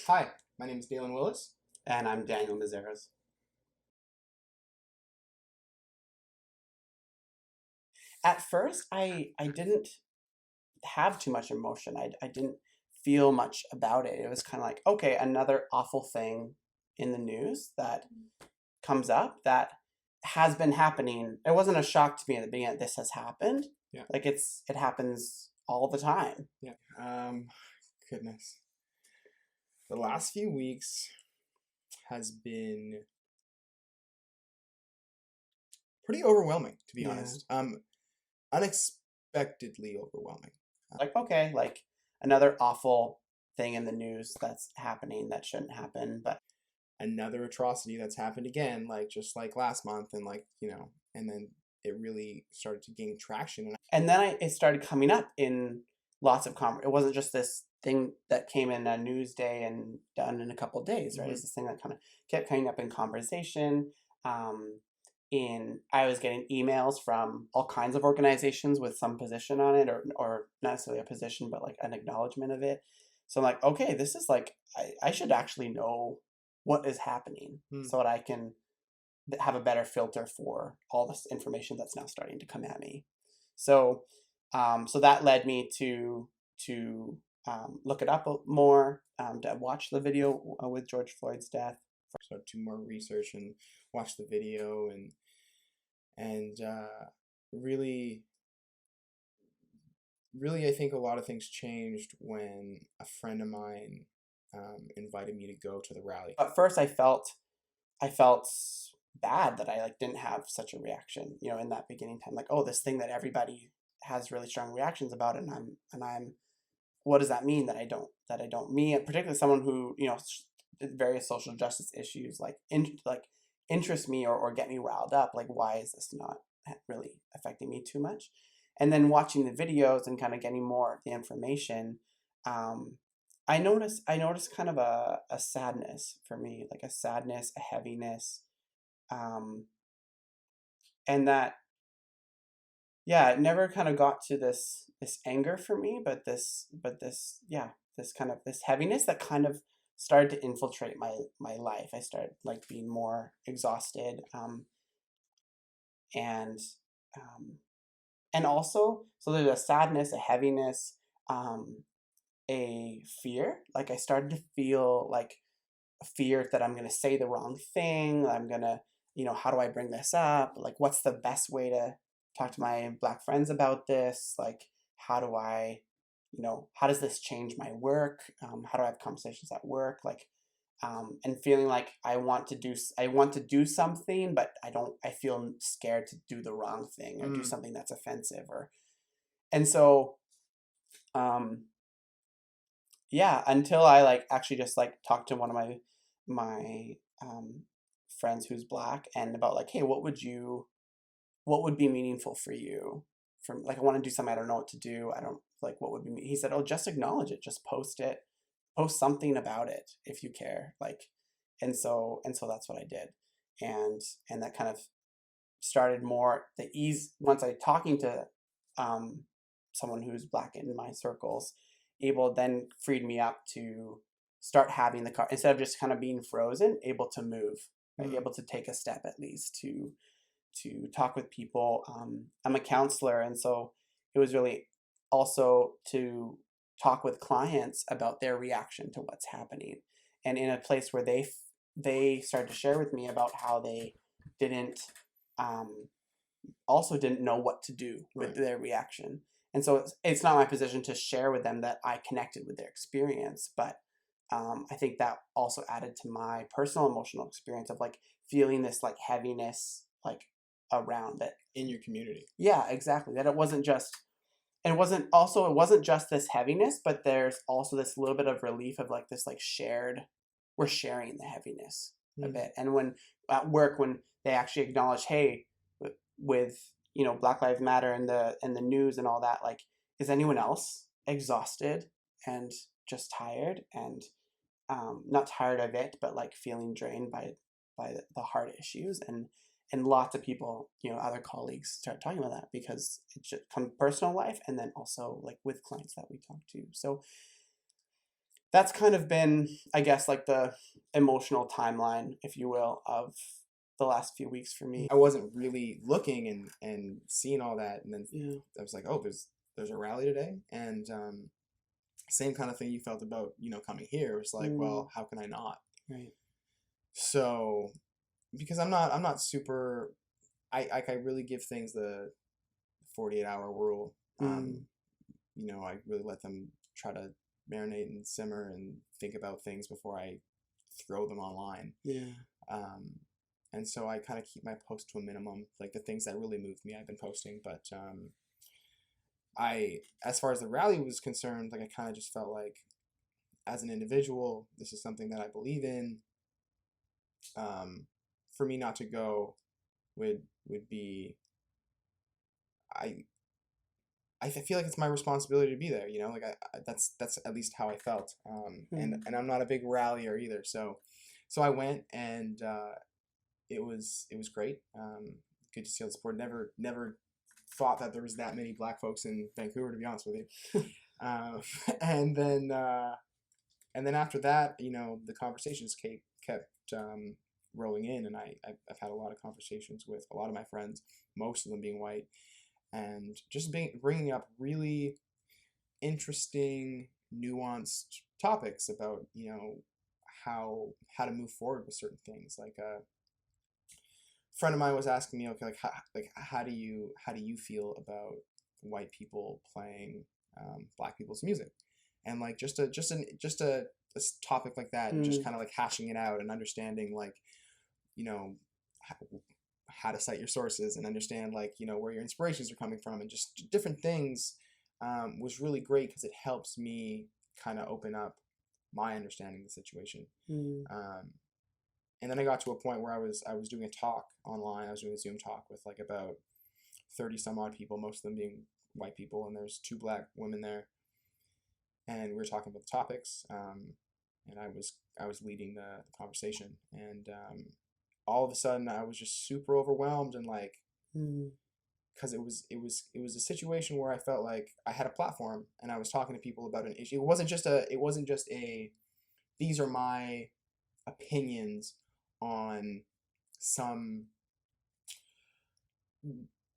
Hi, my name is Dalen Willis. And I'm Daniel Mazeras. At first, I didn't have too much emotion. I didn't feel much about it. It was kind of like, okay, another awful thing in the news that comes up that has been happening. It wasn't a shock to me at the beginning that this has happened. Yeah. Like it happens all the time. Yeah. Goodness. The last few weeks has been pretty overwhelming, to be Yeah. honest. Unexpectedly overwhelming. Like, okay, like another awful thing in the news that's happening that shouldn't happen, but Another atrocity that's happened again, just like last month, and and then it really started to gain traction. And then it started coming up in lots of it wasn't just this thing that came in a news day and done in a couple of days, right? It's this thing that kind of kept coming up in conversation. Um, I was getting emails from all kinds of organizations with some position on it, or not necessarily a position, but like an acknowledgement of it. So I'm like, okay, this is like I should actually know what is happening so that I can have a better filter for all this information that's now starting to come at me. So, so that led me to look it up more, to watch the video with George Floyd's death. So do more research and watch the video and really, really, I think a lot of things changed when a friend of mine invited me to go to the rally. At first, I felt bad that I like didn't have such a reaction, in that beginning time. Like, oh, this thing that everybody has really strong reactions about, and I'm what does that mean that I don't me, and particularly someone who various social justice issues like interest me or get me riled up, like why is this not really affecting me too much? And then watching the videos and kind of getting more of the information, um, I noticed kind of a sadness for me, like a sadness, a heaviness, um, and that, yeah, it never kind of got to this anger for me, but this yeah, this kind of this heaviness that kind of started to infiltrate my life. I started like being more exhausted, and um, and also, so there's a sadness, a heaviness, um, a fear. Like I started to feel like a fear that I'm gonna say the wrong thing. I'm gonna, how do I bring this up? Like, what's the best way to talk to my Black friends about this? Like, how do I, how does this change my work? How do I have conversations at work? Like, and feeling like I want to do something, but I feel scared to do the wrong thing or do Mm. something that's offensive and so, um, yeah, until I like actually just like talked to one of my friends who's Black and about like, hey, what would be meaningful for you? From like, I want to do something, I don't know what to do. I don't like what would be. He said, oh, just acknowledge it, just post it, post something about it if you care. Like, and so that's what I did, and that kind of started more the ease once I talking to um, someone who's Black in my circles, able then freed me up to start having the car instead of just kind of being frozen, able to move, right? Mm. Able to take a step at least to talk with people. I'm a counselor, and so it was really also to talk with clients about their reaction to what's happening, and in a place where they started to share with me about how they didn't um, also didn't know what to do with Right. their reaction. And so it's not my position to share with them that I connected with their experience, but I think that also added to my personal emotional experience of like feeling this like heaviness like around it. In your community. Yeah, exactly. That it wasn't just, and it wasn't just this heaviness, but there's also this little bit of relief of like this like we're sharing the heaviness a Mm. bit. And when at work, when they actually acknowledge, hey, with Black Lives Matter and the news and all that, like, is anyone else exhausted and just tired and not tired of it, but like feeling drained by the hard issues, and lots of people, other colleagues start talking about that because it just comes personal life and then also like with clients that we talk to. So that's kind of been, I guess, like the emotional timeline, if you will, of the last few weeks for me. I wasn't really looking and seeing all that, and then Yeah. I was like, oh, there's a rally today, and same kind of thing you felt about coming here. It was like, Mm, well, how can I not? right. So because I'm not super. I really give things the 48-hour rule. Mm, I really let them try to marinate and simmer and think about things before I throw them online. yeah. Um, and so I kind of keep my post to a minimum. Like the things that really moved me, I've been posting. But as far as the rally was concerned, like I kind of just felt like, as an individual, this is something that I believe in. Um, for me not to go would be I I feel like it's my responsibility to be there. Like that's at least how I felt. Mm, And I'm not a big rallier either. So I went, and it was great. Good to see all the support. Never thought that there was that many Black folks in Vancouver, to be honest with you. Um, and then and then after that, the conversations kept rolling in, and I've had a lot of conversations with a lot of my friends, most of them being white, and just bringing up really interesting, nuanced topics about how to move forward with certain things. Like a friend of mine was asking me, okay, like how do you feel about white people playing Black people's music, and like just a topic like that, and just mm, kind of like hashing it out and understanding like you know how to cite your sources and understand like where your inspirations are coming from, and just different things, was really great because it helps me kind of open up my understanding of the situation. mm, um, and then I got to a point where I was doing a talk online. I was doing a Zoom talk with like about 30 some odd people, most of them being white people, and there's two Black women there, and we were talking about the topics, and I was leading the conversation, and all of a sudden I was just super overwhelmed, and like, mm, because it was a situation where I felt like I had a platform and I was talking to people about an issue. It wasn't just a these are my opinions on some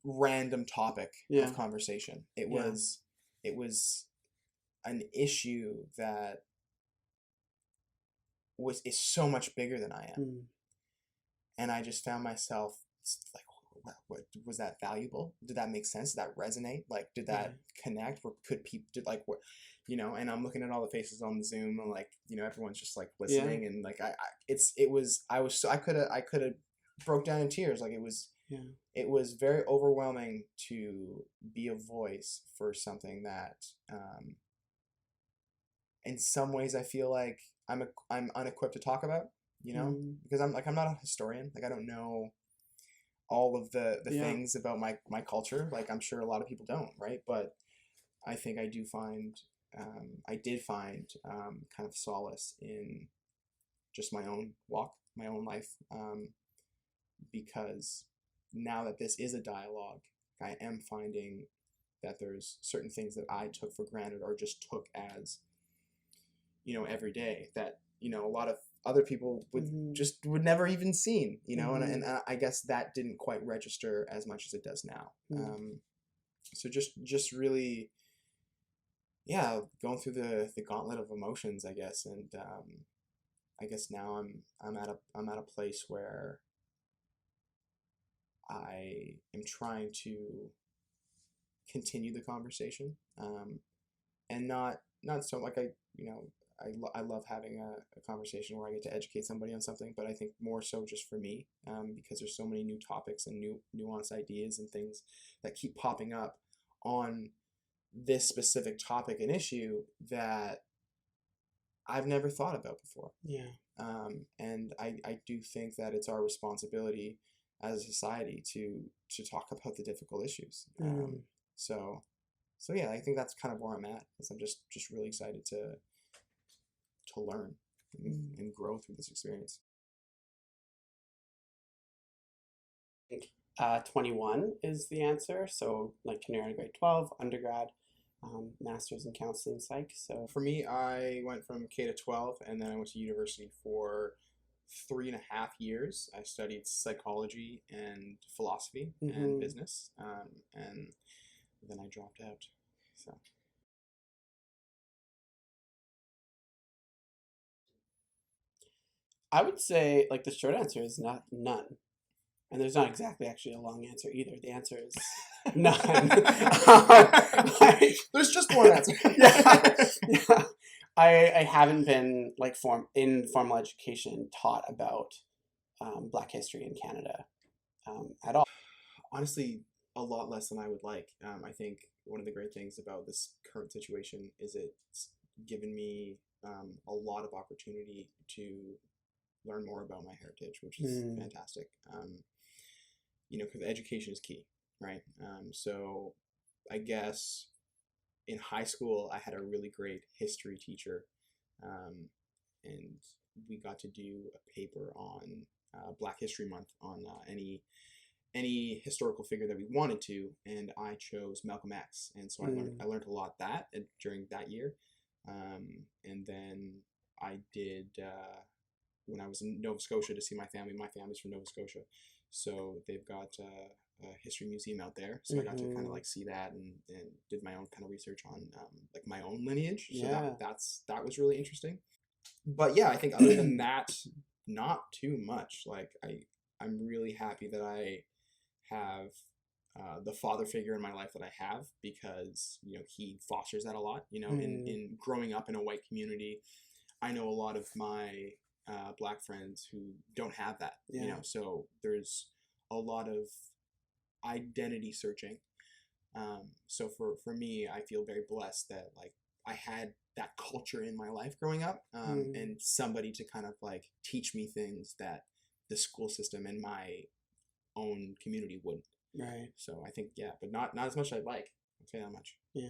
random topic yeah. of conversation. It Yeah. was it was an issue that is so much bigger than I am, Mm, and I just found myself like, what was that valuable? Did that make sense? Did that resonate? Like, did that right. connect? Where could people did like what, And I'm looking at all the faces on the Zoom, and like, everyone's just like Yeah. listening, and like it was I was so I could have broke down in tears. Like Yeah. it was very overwhelming to be a voice for something that, in some ways I feel like I'm unequipped to talk about, Mm, because I'm not a historian. Like I don't know all of the yeah. things about my culture. Like I'm sure a lot of people don't, right? But I think I did find kind of solace in just my own walk, my own life, because now that this is a dialogue, I am finding that there's certain things that I took for granted or just took as every day that a lot of other people Mm-hmm. would never even seen, and Mm-hmm. I guess that didn't quite register as much as it does now. Mm, So just really, yeah, going through the gauntlet of emotions, I guess. And I guess now I'm at a place where I am trying to continue the conversation, and not so like I love having a conversation where I get to educate somebody on something, but I think more so just for me, because there's so many new topics and new nuanced ideas and things that keep popping up on this specific topic and issue that I've never thought about before. yeah. And I do think that it's our responsibility as a society to talk about the difficult issues. Mm, So so yeah, I think that's kind of where I'm at. Is I'm just really excited to learn mm. and grow through this experience. I think 21 is the answer. So like kindergarten, grade 12, undergrad. master's in counseling psych. So For me, I went from K to 12, and then I went to university for 3.5 years. I studied psychology and philosophy and hmm business, and then I dropped out. So I would say like the short answer is not none. And there's not exactly actually a long answer either. The answer is none. Like, there's just one answer. yeah, yeah. I haven't been like in formal education taught about Black history in Canada at all. Honestly, a lot less than I would like. I think one of the great things about this current situation is it's given me a lot of opportunity to learn more about my heritage, which is Mm, fantastic. Because education is key, right? So I guess in high school, I had a really great history teacher, um, and we got to do a paper on Black History Month on any historical figure that we wanted to, and I chose Malcolm X, and so mm, I learned a lot during that year, and then I did when I was in Nova Scotia to see my family. My family's from Nova Scotia, so they've got a history museum out there. So I got to kind of hmm like see that and did my own kind of research on like my own lineage. So Yeah. that was really interesting. But yeah, I think other than that, not too much. Like I'm really happy that I have the father figure in my life that I have because he fosters that a lot. Mm, In growing up in a white community, I know a lot of my black friends who don't have that. yeah. So there's a lot of identity searching. So for me, I feel very blessed that like I had that culture in my life growing up, Mm, and somebody to kind of like teach me things that the school system and my own community wouldn't. right. So I think yeah, but not as much as I'd like. I'll say that much. Yeah.